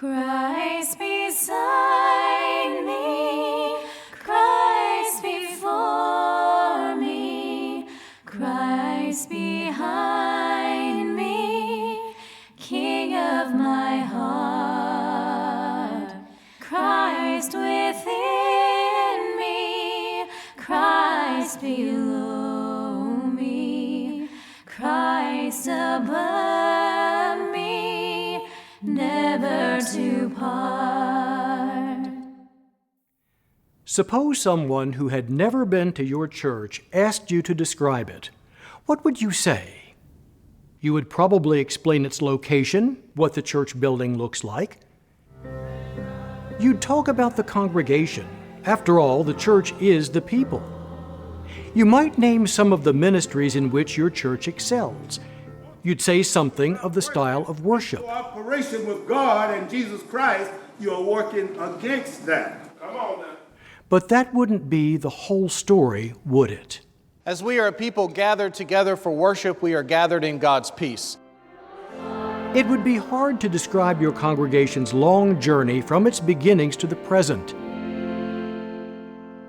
Christ beside me, Christ before me, Christ behind me, King of my heart, Christ within me, Christ below me, Christ above me, never to part. Suppose someone who had never been to your church asked you to describe it. What would you say? You would probably explain its location, what the church building looks like. You'd talk about the congregation. After all, the church is the people. You might name some of the ministries in which your church excels. You'd say something of the style of worship. Cooperation with God and Jesus Christ, you're working against that. Come on now. But that wouldn't be the whole story, would it? As we are a people gathered together for worship, we are gathered in God's peace. It would be hard to describe your congregation's long journey from its beginnings to the present.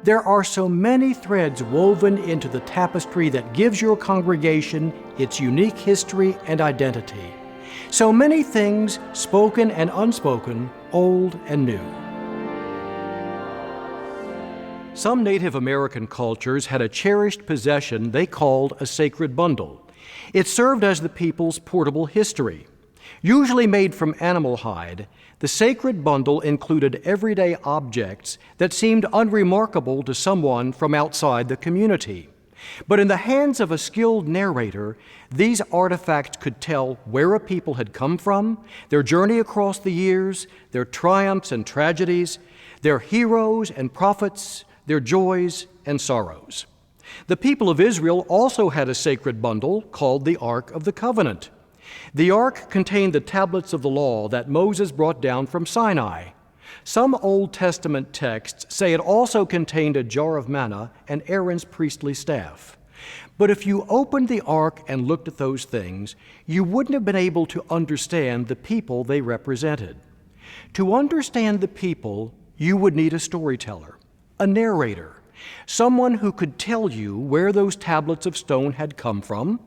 There are so many threads woven into the tapestry that gives your congregation its unique history and identity. So many things, spoken and unspoken, old and new. Some Native American cultures had a cherished possession they called a sacred bundle. It served as the people's portable history. Usually made from animal hide, the sacred bundle included everyday objects that seemed unremarkable to someone from outside the community. But in the hands of a skilled narrator, these artifacts could tell where a people had come from, their journey across the years, their triumphs and tragedies, their heroes and prophets, their joys and sorrows. The people of Israel also had a sacred bundle called the Ark of the Covenant. The Ark contained the tablets of the law that Moses brought down from Sinai. Some Old Testament texts say it also contained a jar of manna and Aaron's priestly staff. But if you opened the Ark and looked at those things, you wouldn't have been able to understand the people they represented. To understand the people, you would need a storyteller, a narrator, someone who could tell you where those tablets of stone had come from,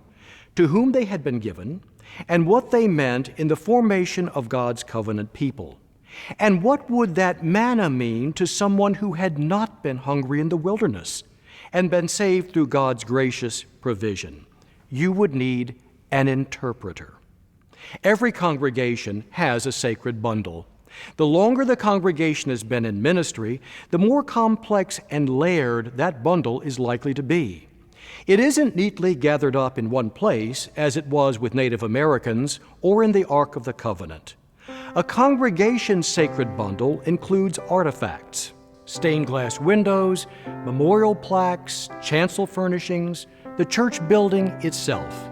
to whom they had been given, and what they meant in the formation of God's covenant people. And what would that manna mean to someone who had not been hungry in the wilderness and been saved through God's gracious provision? You would need an interpreter. Every congregation has a sacred bundle. The longer the congregation has been in ministry, the more complex and layered that bundle is likely to be. It isn't neatly gathered up in one place, as it was with Native Americans or in the Ark of the Covenant. A congregation's sacred bundle includes artifacts, stained glass windows, memorial plaques, chancel furnishings, the church building itself.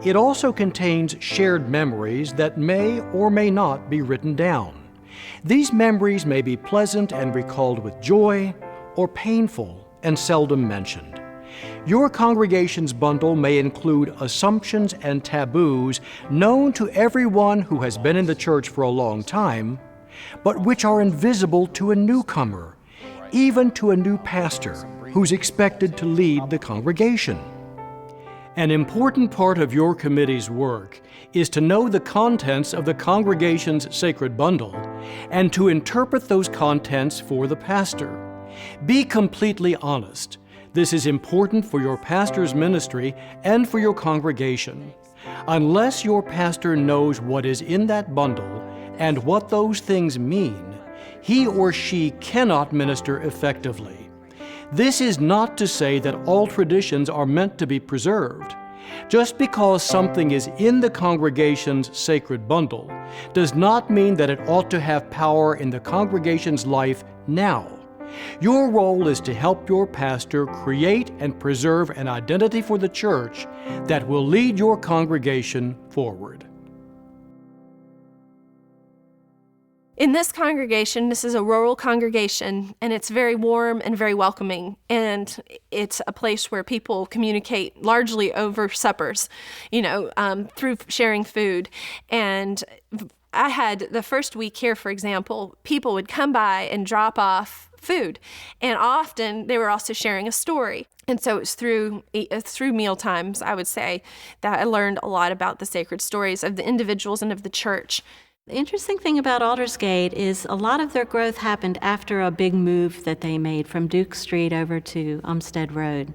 It also contains shared memories that may or may not be written down. These memories may be pleasant and recalled with joy, or painful and seldom mentioned. Your congregation's bundle may include assumptions and taboos known to everyone who has been in the church for a long time, but which are invisible to a newcomer, even to a new pastor who's expected to lead the congregation. An important part of your committee's work is to know the contents of the congregation's sacred bundle and to interpret those contents for the pastor. Be completely honest. This is important for your pastor's ministry and for your congregation. Unless your pastor knows what is in that bundle and what those things mean, he or she cannot minister effectively. This is not to say that all traditions are meant to be preserved. Just because something is in the congregation's sacred bundle does not mean that it ought to have power in the congregation's life now. Your role is to help your pastor create and preserve an identity for the church that will lead your congregation forward. In this congregation, this is a rural congregation, and it's very warm and very welcoming. And it's a place where people communicate largely over suppers, through sharing food. And I had the first week here, for example, people would come by and drop off food, and often they were also sharing a story. And so it was through meal times, I would say, that I learned a lot about the sacred stories of the individuals and of the church. The interesting thing about Aldersgate is a lot of their growth happened after a big move that they made from Duke Street over to Umstead Road.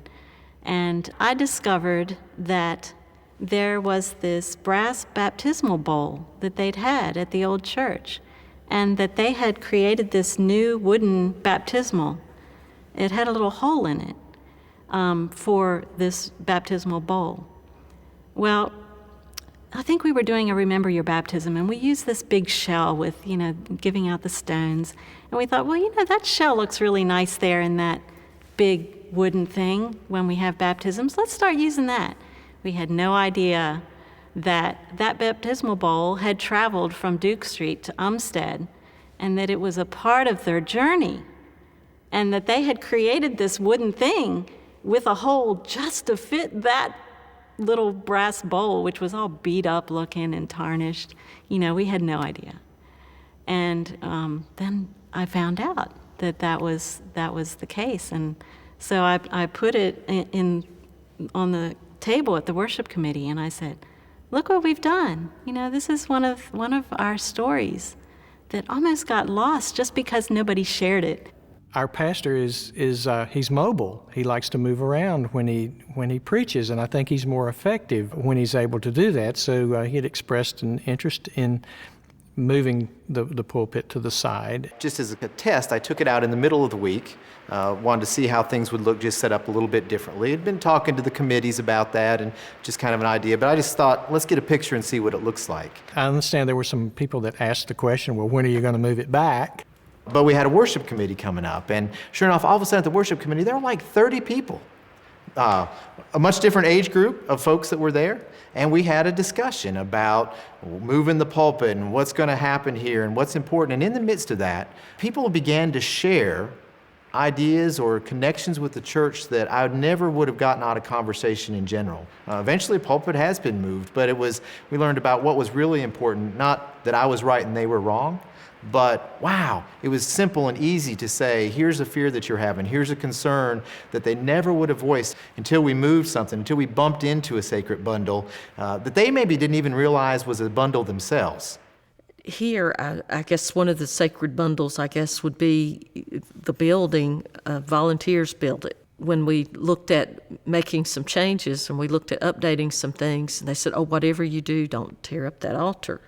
And I discovered that there was this brass baptismal bowl that they'd had at the old church, and that they had created this new wooden baptismal. It had a little hole in it for this baptismal bowl. Well, I think we were doing a Remember Your Baptism, and we used this big shell with, giving out the stones. And we thought, well, that shell looks really nice there in that big wooden thing when we have baptisms. Let's start using that. We had no idea that that baptismal bowl had traveled from Duke Street to Umstead, and that it was a part of their journey, and that they had created this wooden thing with a hole just to fit that little brass bowl, which was all beat up looking and tarnished. We had no idea. And then I found out that was the case. And so I put it on the table at the worship committee, and I said, look what we've done. This is one of our stories that almost got lost just because nobody shared it. Our pastor is he's mobile. He likes to move around when he preaches, and I think he's more effective when he's able to do that. So he had expressed an interest in moving the pulpit to the side. Just as a test, I took it out in the middle of the week. Wanted to see how things would look just set up a little bit differently. I'd been talking to the committees about that and just kind of an idea, but I just thought, let's get a picture and see what it looks like. I understand there were some people that asked the question, well, when are you going to move it back? But we had a worship committee coming up, and sure enough, all of a sudden at the worship committee, there were like 30 people, a much different age group of folks that were there, and we had a discussion about moving the pulpit and what's going to happen here and what's important. And in the midst of that, people began to share ideas or connections with the church that I never would have gotten out of conversation in general. Eventually, pulpit has been moved, but we learned about what was really important, not that I was right and they were wrong, but wow, it was simple and easy to say, here's a fear that you're having, here's a concern that they never would have voiced until we moved something, until we bumped into a sacred bundle that they maybe didn't even realize was a bundle themselves. Here, I guess one of the sacred bundles, would be the building. Volunteers built it. When we looked at making some changes and we looked at updating some things, and they said, oh, whatever you do, don't tear up that altar.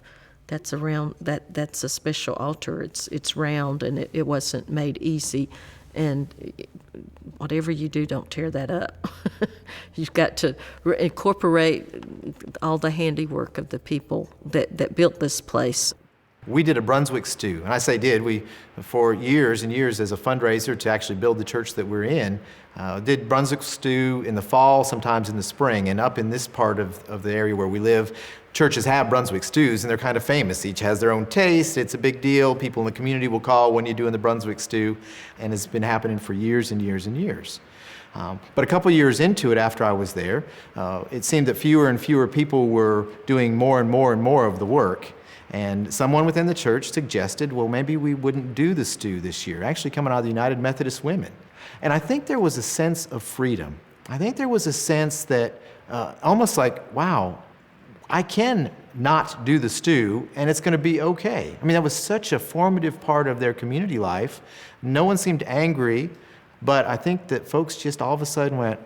That's a special altar. It's round, and it wasn't made easy. And whatever you do, don't tear that up. You've got to incorporate all the handiwork of the people that built this place. We did a Brunswick stew, and I say did. We, for years and years as a fundraiser to actually build the church that we're in, did Brunswick stew in the fall, sometimes in the spring. And up in this part of the area where we live, churches have Brunswick stews, and they're kind of famous. Each has their own taste. It's a big deal. People in the community will call when you're doing the Brunswick stew, and it's been happening for years and years and years. But a couple years into it, after I was there, it seemed that fewer and fewer people were doing more and more and more of the work. And someone within the church suggested, well, maybe we wouldn't do the stew this year, actually coming out of the United Methodist Women. And I think there was a sense of freedom. I think there was a sense that almost like, wow, I can not do the stew, and it's going to be okay. I mean, that was such a formative part of their community life. No one seemed angry, but I think that folks just all of a sudden went,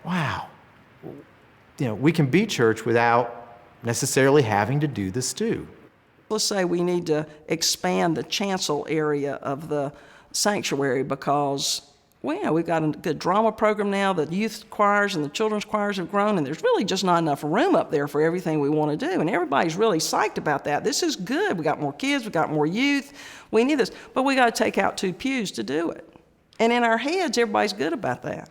wow, we can be church without necessarily having to do the stew. Let's say we need to expand the chancel area of the sanctuary because we've got a good drama program now. The youth choirs and the children's choirs have grown, and there's really just not enough room up there for everything we want to do. And everybody's really psyched about that. This is good. We got more kids. We got more youth. We need this. But we got to take out 2 pews to do it. And in our heads, everybody's good about that.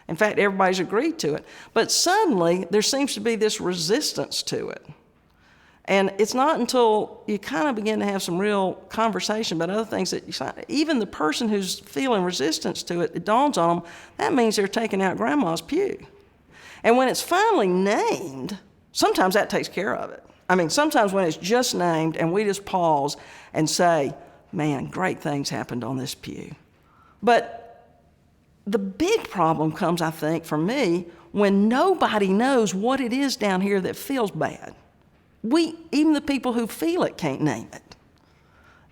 In fact, everybody's agreed to it. But suddenly, there seems to be this resistance to it. And it's not until you kind of begin to have some real conversation about other things that even the person who's feeling resistance to it, it dawns on them, that means they're taking out grandma's pew. And when it's finally named, sometimes that takes care of it. I mean, sometimes when it's just named and we just pause and say, man, great things happened on this pew. But the big problem comes, I think, for me, when nobody knows what it is down here that feels bad. Even the people who feel it can't name it.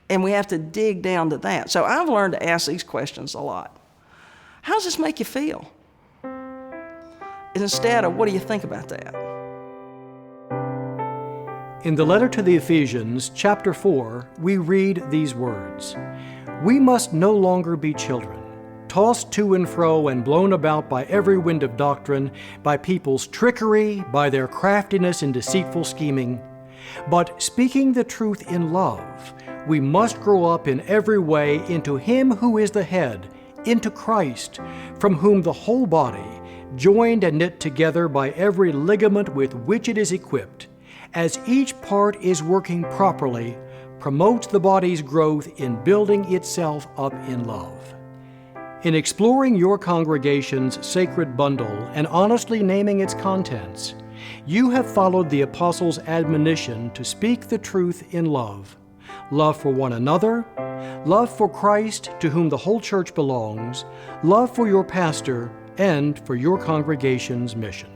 And we have to dig down to that. So I've learned to ask these questions a lot. How does this make you feel? Instead of, what do you think about that? In the letter to the Ephesians, chapter 4, we read these words: "We must no longer be children, tossed to and fro and blown about by every wind of doctrine, by people's trickery, by their craftiness and deceitful scheming. But speaking the truth in love, we must grow up in every way into Him who is the head, into Christ, from whom the whole body, joined and knit together by every ligament with which it is equipped, as each part is working properly, promotes the body's growth in building itself up in love." In exploring your congregation's sacred bundle and honestly naming its contents, you have followed the Apostles' admonition to speak the truth in love. Love for one another, love for Christ, to whom the whole church belongs, love for your pastor, and for your congregation's mission.